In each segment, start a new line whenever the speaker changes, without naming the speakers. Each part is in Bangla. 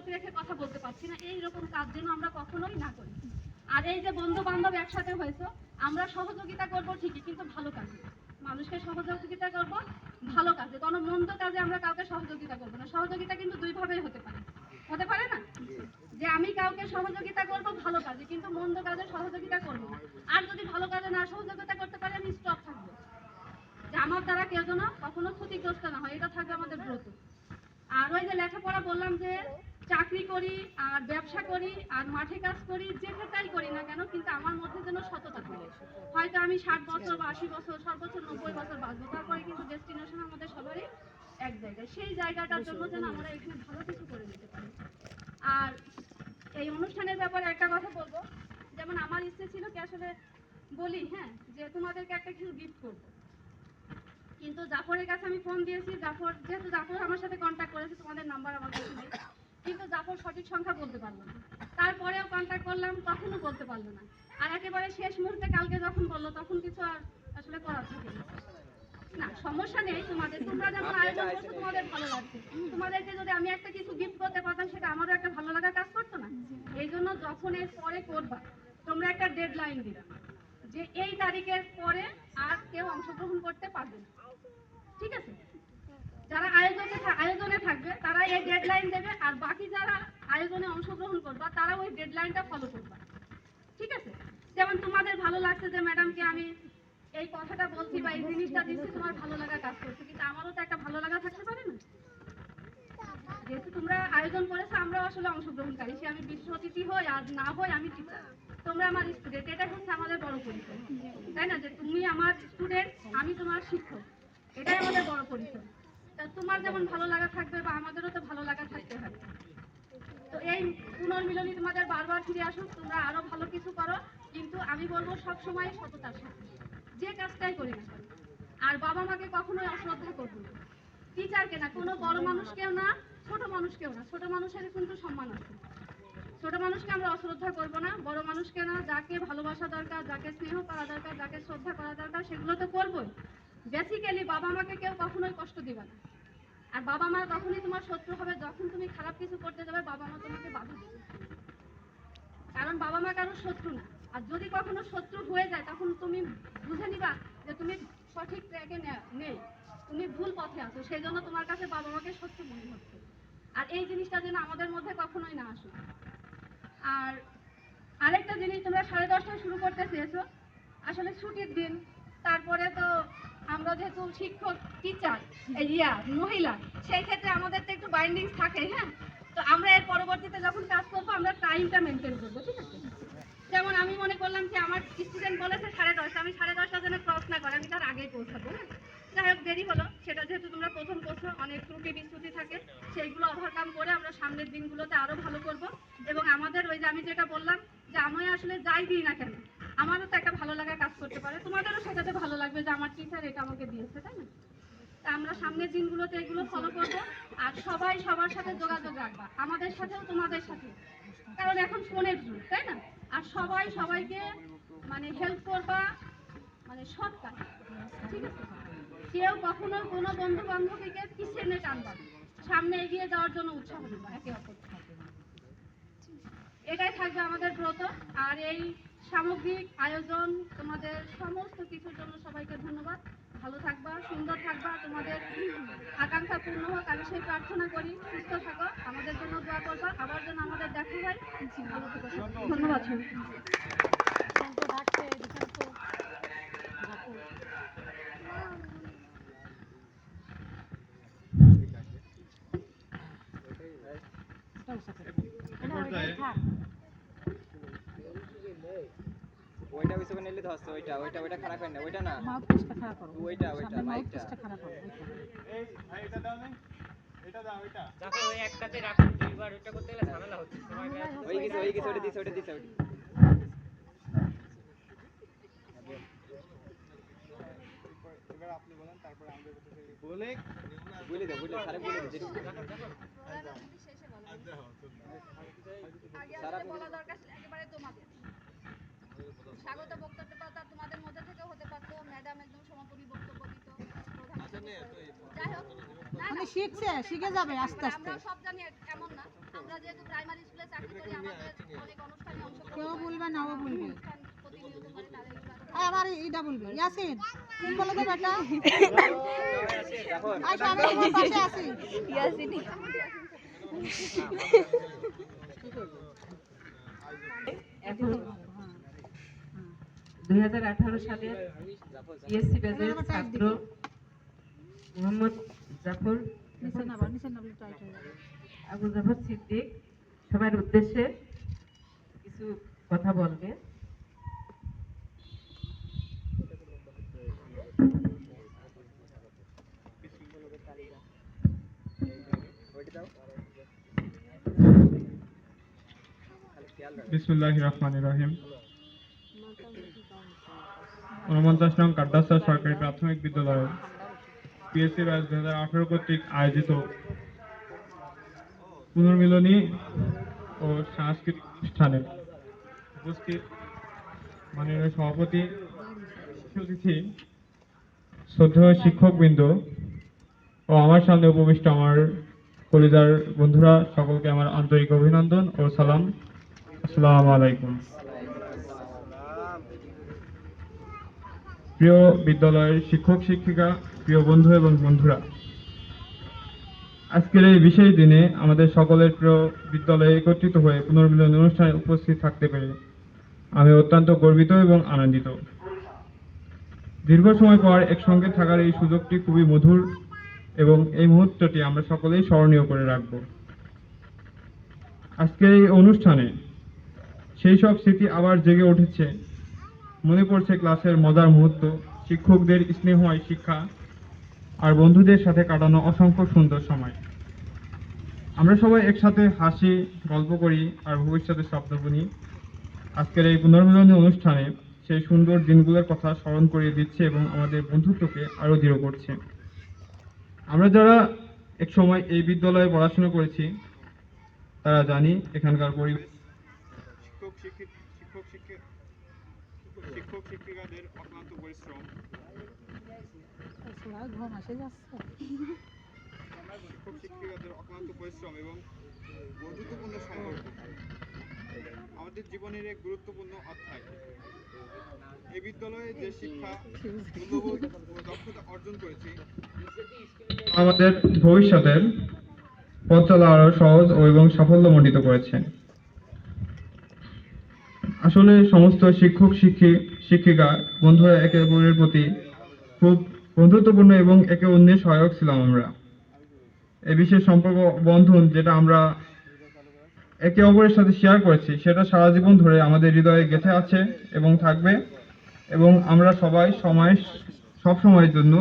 চোখ রেখে কথা বলতে পারছি না, এইরকম কাজ যেন আমরা কখনোই না করি। আর এই যে বন্ধু বান্ধব একসাথে হয়েছে, আমরা সহযোগিতা করব ঠিকই, কিন্তু ভালো কাজে। মানুষকে সহযোগিতা করব ভালো কাজে, কোনো মন্দ কাজে আমরা কাউকে সহযোগিতা করবো না। সহযোগিতা কিন্তু দুই ভাবেই হতে পারে না? যে আমি কাউকে সহযোগিতা করব ভালো কাজে, কিন্তু মন্দ কাজে সহযোগিতা করবো না। আর যদি ভালো কাজে না সহযোগিতা করতে পারি, আমি স্টপ থাকবো, যে আমার দ্বারা কেউ যেন কখনো ক্ষতিগ্রস্ত না হয়, এটা থাকবে আমাদের ব্রত। আর ওই যে লেখাপড়া বললাম, যে চাকরি করি আর ব্যবসা করি আর মাঠে কাজ করি, যেটাই করি না কেন, কিন্তু আমার মধ্যে যেন সততা থাকে। হয়তো আমি 60 বছর বা 80 বছর, সর্বোচ্চ 90 বছর বাঁচবো, তারপরে কিন্তু ডেস্টিনেশন আমাদের সবারই এক জায়গায়। সেই জায়গাটার জন্য যেন আমরা এখানে ভালো কিছু করে দিতে পারি। আর এই অনুষ্ঠানের ব্যাপারে একটা কথা বলবো, যেমন আমার ইচ্ছে ছিল কি, আসলে বলি হ্যাঁ, যে তোমাদেরকে একটা কিছু গিফট করবো, কিন্তু জাফরের কাছে আমি ফোন দিয়েছি। যেহেতু জাফর আমার সাথে কন্ট্যাক্ট করেছে, তোমাদের নাম্বার আমার কাছে নেই, কিন্তু জাফর সঠিক সংখ্যা বলতে পারলো না। তারপরেও কন্ট্যাক্ট করলাম, তখনও বলতে পারলো না। আর একেবারে শেষ মুহূর্তে কালকে যখন বললো, তখন কিছু আর আসলে করার থাকে না। সমস্যা নেই, তোমরা যেমন আয়োজন করছো, তোমাদের ভালো লাগছে। তোমাদেরকে যদি আমি একটা কিছু গিফট করতে পারতাম, সেটা আমারও একটা ভালো লাগা কাজ করতো না? এই জন্য যখন এর পরে করবা, তোমরা একটা ডেডলাইন দিবা, যে এই তারিখের পরে আর কেউ অংশগ্রহণ করতে পারবে না, ঠিক আছে? যারা আয়োজনে থাকবে তারা এই ডেডলাইন দেবে, আর বাকি যারা আয়োজনে অংশগ্রহণ করবা তারা ওই ডেডলাইনটা ফলো করবা, ঠিক আছে? যেমন তোমাদের ভালো লাগছে যে ম্যাডামকে আমি এই কথাটা বলছি বা এই জিনিসটা দিচ্ছি, তোমার ভালো লাগা কাজ করছে, কিন্তু আমারও তো একটা ভালো লাগা থাকতে পারে না? যেহেতু তোমরা আয়োজন করেছো, আমরাও আসলে অংশগ্রহণকারী, সে আমি বিশেষ অতিথি হই আর না হই, আমি টিচার, তোমরা আমার স্টুডেন্ট, এটা হচ্ছে আমাদের বড় পরিচয়, তাই না? যে তুমি আমার স্টুডেন্ট, আমি তোমার শিক্ষক, এটাই আমাদের বড় পরিচয়। তা তোমার যেমন ভালো লাগা থাকবে, বা আমাদেরও তো ভালো লাগা থাকতে হয়। তো এই পুনর্মিলনী তোমাদের বারবার ফিরে আসুক, তোমরা আরো ভালো কিছু করো, কিন্তু আমি বলবো সব সময় সততার সাথে যে কাজটাই করি না। আর বাবা মাকে কখনোই অশ্রদ্ধা করবো না, টিচারকে না, কোনো বড় মানুষকেও না, ছোট মানুষকেও না। ছোট মানুষের কিন্তু সম্মান আছে, ছোট মানুষকে আমরা অশ্রদ্ধা করবো না, বড় মানুষকে না। যাকে ভালোবাসা দরকার, যাকে স্নেহ করা দরকার, যাকে শ্রদ্ধা করা দরকার, সেগুলো তো করবোই। বেসিক্যালি বাবা মাকে কেউ কখনোই কষ্ট দিবে না। আর বাবা মা তখনই তোমার শত্রু হবে যখন তুমি খারাপ কিছু করতে যাবে, বাবা মা তোমাকে বাধা দেবে, কারণ বাবা মা কারোর শত্রু না। আর যদি কখনো শত্রু হয়ে যায়, তখন তুমি বুঝে নিবা যে তুমি সঠিক ট্র্যাকে নেই, তুমি ভুল পথে আছো, সেই জন্য তোমার কাছে বাবা মাকে শত্রু মনে হচ্ছে। আর এই জিনিসটা যেন আমাদের মধ্যে কখনোই না আসুক। আর আরেকটা জিনিস, তোমরা 10:30টায় শুরু করতে চেয়েছো, আসলে ছুটির দিন, তারপরে তো আমরা যেহেতু শিক্ষক, টিচার, মহিলা, সেই ক্ষেত্রে আমাদের তো একটু বাইন্ডিংস থাকে, হ্যাঁ? তো আমরা এর পরবর্তীতে যখন কাজ করবো, আমরা টাইমটা মেনটেন করবো, ঠিক আছে? যেমন আমি মনে করলাম যে আমার স্টুডেন্ট বলেছে 10:30, আমি 10:30 যেন ক্রস না করে, আমি তার আগেই পৌঁছাবো, হ্যাঁ? যাই হোক, দেরি হলো, সেটা যেহেতু তোমরা প্রথম করছো, অনেক ত্রুটি বিচ্যুতি থাকে, সেইগুলো ওভারকাম করে আমরা সামনের দিনগুলোতে আরো ভালো করব। এবং আমাদের ওই যে আমি যেটা বললাম, যে আমি আসলে যাই দিই না কেন, আমারও তো একটা ভালো লাগা কাজ করতে পারে, তোমাদেরও সেটাতে ভালো লাগবে যে আমার টিচার এটা আমাকে দিয়েছে, তাই না? তা আমরা সামনের দিনগুলোতে এগুলো ফলো করব। আর সবাই সবার সাথে যোগাযোগ রাখবা, আমাদের সাথেও তোমাদের সাথে, কারণ এখন ফোনের যুগ, তাই না? আর সবাই সবাইকে মানে হেল্প করবা, মানে সৎ কাজ, ঠিক আছে? কেউ কখনো কোনো বন্ধু বান্ধবীকে পিছিয়ে এনে টানবা, সামনে এগিয়ে যাওয়ার জন্য উৎসাহ দিবা একে অপরকে, এটাই থাকবে আমাদের ব্রত। আর এই সামগ্রিক আয়োজন, তোমাদের সমস্ত কিছুর জন্য সবাইকে ধন্যবাদ। ভালো থাকবা, সুন্দর থাকবা, তোমাদের আকাঙ্ক্ষা পূর্ণ হোক, আমি সেই প্রার্থনা করি। সুস্থ থাকো, আমাদের জন্য দোয়া করবা, আবার যেন আমাদের দেখা হয়। ভালো থেকো, ধন্যবাদ।
ওইটা ওই সময় নিলে ধরছে, ওইটা ওইটা ওইটা খারাপ হয় না, ওইটা না,
মাউথপিসটা খারাপ করো,
ওইটা ওইটা মাইকটা
মাউথপিসটা খারাপ করো,
এই ভাই এটা দাও না, এটা দাও, এটা
দেখো ওই একটাতে রাখুন, দুইবার ওইটা করতে গেলে ঝামেলা হচ্ছে, সবাই
ওই গেছে ওইটা দিছে ওইটা দিছে ওইটা
এবার আপনি বলেন, তারপর আমাদের কথা বলে
বলে দাও, বলে সারা বলে দাও যেটুকু
সারা বলা দরকার একেবারে তোমাদের স্বাগত বক্তব্যটা তোমাদের মধ্যে থেকেও হতে পারতো, ম্যাডাম একদম সমাপনী বক্তব্য দিত, যাই হোক,
শিখে যাবে আস্তে আস্তে।
আমরা সব জানি এমন না, আমরা যেহেতু আজকে আমাদের অনেক অনুষ্ঠানে অংশগ্রহণ
কেউ
করে।
বলবে না, ও বলবে।
অনুষ্ঠান প্রতিনিয়ত করে তারা এগুলো
আবার এইটা বলবে ইয়াসিন তুমি বলো তো বেটা
জাফর
আচ্ছা আমি তোমার পাশে আছি
ইয়াসিনী
2018 সালের
জাফর
বিএসসি ব্যাচের ছাত্র মোহাম্মদ জাফর
নিচে নাবা টাইট হয়ে যাবে
আবু জাফর সিদ্দিক সবার উদ্দেশ্যে কিছু কথা বলবে।
ওইটা দাও খালি খেয়াল রাখো
বিসমিল্লাহির রহমানির রহিম 49 নং কাড্ডাসা সরকারি প্রাথমিক বিদ্যালয়ের পিএসসি ব্যাচ 2018 কর্তৃক আয়োজিত পুনর্মিলনী ও সাংস্কৃতিক অনুষ্ঠানে উপস্থিত মাননীয় সভাপতি, অতিথি, শ্রদ্ধেয় শিক্ষকবৃন্দ ও আমার সামনে উপবিষ্ট আমার কলিজার বন্ধুরা, সকলকে আমার আন্তরিক অভিনন্দন ও সালাম। আসসালামু আলাইকুম। প্রিয় বিদ্যালয়ের শিক্ষক শিক্ষিকা, প্রিয় বন্ধু এবং বন্ধুরা, আজকের এই বিশেষ দিনে আমাদের সকলের প্রিয় বিদ্যালয়ে একত্রিত হয়ে পুনর্মিলন অনুষ্ঠানে উপস্থিত থাকতে পেরে আমি অত্যন্ত গর্বিত এবং আনন্দিত। দীর্ঘ সময় পর একসঙ্গে থাকার এই সুযোগটি খুবই মধুর এবং এই মুহূর্তটি আমরা সকলেই স্মরণীয় করে রাখব। আজকের এই অনুষ্ঠানে সেই সব স্মৃতি আবার জেগে উঠেছে। মনে পড়ছে ক্লাসের মজার মুহূর্ত, শিক্ষকদের স্নেহময় শিক্ষা আর বন্ধুদের সাথে কাটানো অসংখ্য সুন্দর সময়। আমরা সবাই একসাথে হাসি, গল্প করি আর ভবিষ্যতের স্বপ্ন বুনি। আজকের এই পুনর্মিলনী অনুষ্ঠানে সেই সুন্দর দিনগুলোর কথা স্মরণ করিয়ে দিচ্ছে এবং আমাদের বন্ধুত্বকে আরও দৃঢ় করছে। আমরা যারা এক সময় এই বিদ্যালয়ে পড়াশোনা করেছি তারা জানি এখানকার পরিবেশ, শিক্ষক শিক্ষিকাদের অক্লান্ত পরিশ্রম,
ঘুম আসে যাচ্ছে
এবং বন্ধুত্বপূর্ণ সম্পর্ক আমাদের জীবনের এক গুরুত্বপূর্ণ অধ্যায়। এই বিদ্যালয়ে যে শিক্ষা, মূল্যবোধ ও দক্ষতা অর্জন করেছি আমাদের ভবিষ্যতের পথ চলা আরো সহজ ও এবং সাফল্যমণ্ডিত করেছে। আসলে সমস্ত শিক্ষক শিক্ষিকা বন্ধুরা একে অপরের প্রতি খুব বন্ধুত্বপূর্ণ এবং একে অন্যের সহায়ক ছিলাম আমরা। এই বিশেষ সম্পর্ক বন্ধন যেটা আমরা একে অপরের সাথে শেয়ার করেছি সেটা সারা জীবন ধরে আমাদের হৃদয়ে গেঁথে আছে এবং থাকবে, এবং আমরা সবাই সব সময়ের জন্য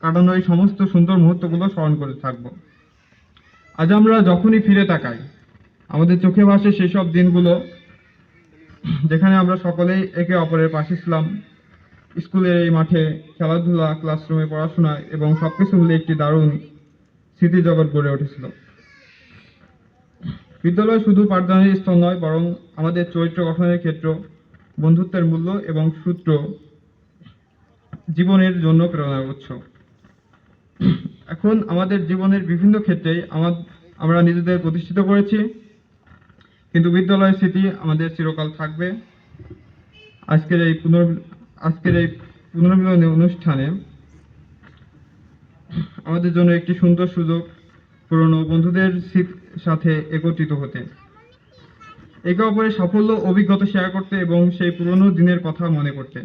কাটানো এই সমস্ত সুন্দর মুহূর্তগুলো স্মরণ করে থাকব। আজ আমরা যখনই ফিরে তাকাই আমাদের চোখে ভাসে সেই সব দিনগুলো যেখানে আমরা সকলেই একে অপরের পাশে ছিলাম। স্কুলের এই মাঠে খেলাধুলা, ক্লাসরুমে পড়াশোনা এবং সবকিছু মিলে একটি দারুণ স্মৃতি জগৎ গড়ে উঠেছিল। বিদ্যালয় শুধু পাঠদানের স্থল নয়, বরং আমাদের চরিত্র গঠনের ক্ষেত্র, বন্ধুত্বের মূল্য এবং সূত্র জীবনের জন্য প্রেরণার উৎস। এখন আমাদের জীবনের বিভিন্ন ক্ষেত্রেই আমরা নিজেদের প্রতিষ্ঠিত করেছি, কিন্তু বিদ্যালয়ের স্মৃতি আমাদের চিরকাল থাকবে। আজকের এই পুনর্মিলনী অনুষ্ঠানে আমাদের জন্য একটি সুন্দর সুযোগ পুরনো বন্ধুদের সাথে একত্রিত হতে, একে অপরের সাফল্য, অভিজ্ঞতা শেয়ার করতে এবং সেই পুরনো দিনের কথা মনে করতে।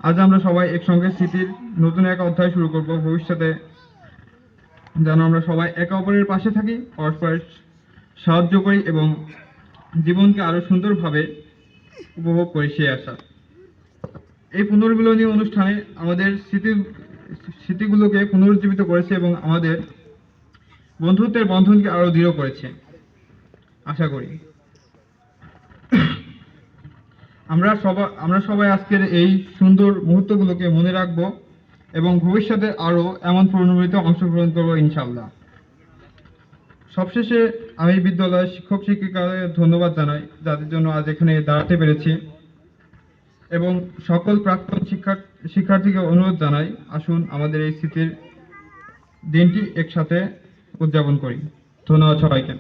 আজ আমরা সবাই একসঙ্গে স্মৃতির নতুন এক অধ্যায় শুরু করব। ভবিষ্যতে যেন আমরা সবাই একে অপরের পাশে থাকি, পরস্পরের সাহায্য করি এবং জীবনকে আরো সুন্দরভাবে উপভোগ করি সেই আশা। এই পুনর্মিলনী অনুষ্ঠানে আমাদের স্মৃতিগুলোকে পুনরুজ্জীবিত করেছে এবং আমাদের বন্ধুত্বের বন্ধনকে আরো দৃঢ় করেছে আশা করি। আমরা সবাই আজকের এই সুন্দর মুহূর্তগুলোকে মনে রাখবো এবং ভবিষ্যতে আরো এমন পুনর্মিলনীতে অংশগ্রহণ করবো ইনশাআল্লাহ। সবশেষে আমি বিদ্যালয়ের শিক্ষক শিক্ষিকাদের ধন্যবাদ জানাই যাদের জন্য আজ এখানে দাঁড়াতে পেরেছি, এবং সকল প্রাক্তন শিক্ষার্থীকে অনুরোধ জানাই, আসুন আমাদের এই স্মৃতির দিনটি একসাথে উদযাপন করি। ধন্যবাদ সবাইকে।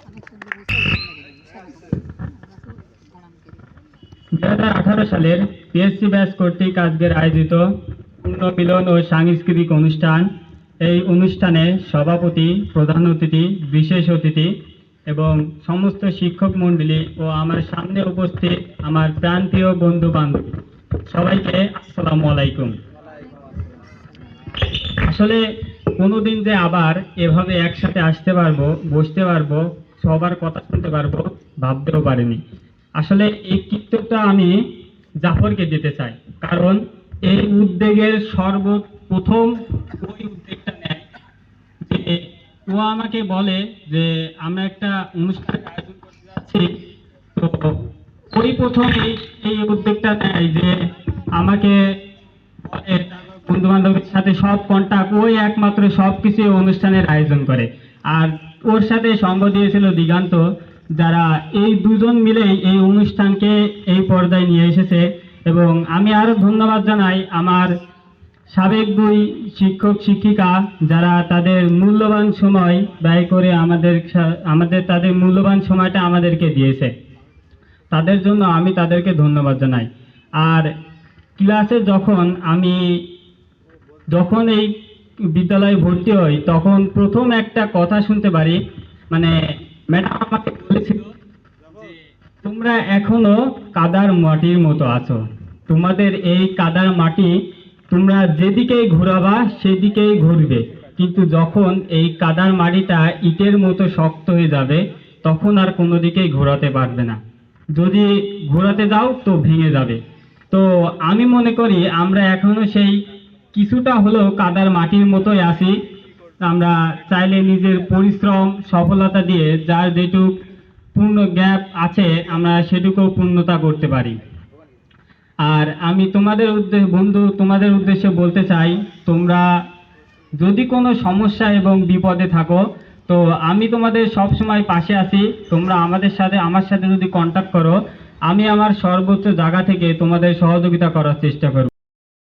অনেক সুন্দর হয়েছে।
2018 সালের পিএসসি ব্যাচ কর্তৃক আজকের আয়োজিত পুণ্যমিলন ও সাংস্কৃতিক অনুষ্ঠান, এই অনুষ্ঠানে সভাপতি, প্রধান অতিথি, বিশেষ অতিথি এবং সমস্ত শিক্ষক মণ্ডলী ও আমার সামনে উপস্থিত আমার প্রাণপ্রিয় বন্ধু বান্ধব সবাইকে আসসালামু আলাইকুম। আসলে কোনোদিন যে আবার এভাবে একসাথে আসতে পারবো, বসতে পারবো, সবার কথা শুনতে পারবো ভাবতেও পারিনি। আসলে এই কৃতিত্বটা আমি জাফরকে দিতে চাই, কারণ এই উদ্যোগের সর্বপ্রথম ওই উদ্যোগটা নেয়, যে ও আমাকে বলে যে আমরা একটা অনুষ্ঠান আয়োজন করতে যাচ্ছি, তো ওই প্রথম এই উদ্যোগটা নেয়, যে আমাকে বলে বন্ধু বান্ধবের সাথে সব কন্টাক্ট, ওই একমাত্র সবকিছু অনুষ্ঠানের আয়োজন করে। আর ওর সাথে সঙ্গ দিয়েছিল দিগান্ত, যারা এই দুজন মিলেই এই অনুষ্ঠানকে এই পর্দায় নিয়ে এসেছে। এবং আমি আরো ধন্যবাদ জানাই আমার সাবেক দুই শিক্ষক শিক্ষিকা, যারা তাদের মূল্যবান সময় ব্যয় করে তাদের মূল্যবান সময়টা আমাদেরকে দিয়েছে। তাদের জন্য আমি তাদেরকে ধন্যবাদ জানাই। আর ক্লাসে যখন এই বিদ্যালয়ে ভর্তি হই, তখন প্রথম একটা কথা শুনতে পারি, মানে ম্যাডাম আমাকে বলেছিল যে তোমরা এখনো কাদার মাটির মতো আছো, তোমাদের এই কাদার মাটি তোমরা যেদিকেই ঘোরাবা সেদিকেই ঘুরবে, কিন্তু যখন এই কাদার মাটিটা ইটের মতো শক্ত হয়ে যাবে তখন আর কোনো দিকেই ঘোরাতে পারবে না, যদি ঘোরাতে যাও তো ভেঙে যাবে। তো আমি মনে করি আমরা এখনো সেই কিছুটা হলেও কাদার মাটির মতোই আছি। আমরা চাইলে নিজের পরিশ্রম, সফলতা দিয়ে যার যেটুকু পূর্ণ গ্যাপ আছে আমরা সেটুকু পূর্ণতা করতে পারি। আর আমি তোমাদের উদ্দেশ্যে বলতে চাই, তোমরা যদি কোনো সমস্যা এবং বিপদে থাকো তো আমি তোমাদের সব সময় পাশে আছি। তোমরা আমার সাথে যদি কন্ট্যাক্ট করো, আমি আমার সর্বোচ্চ জায়গা থেকে তোমাদের সহযোগিতা করার চেষ্টা করব।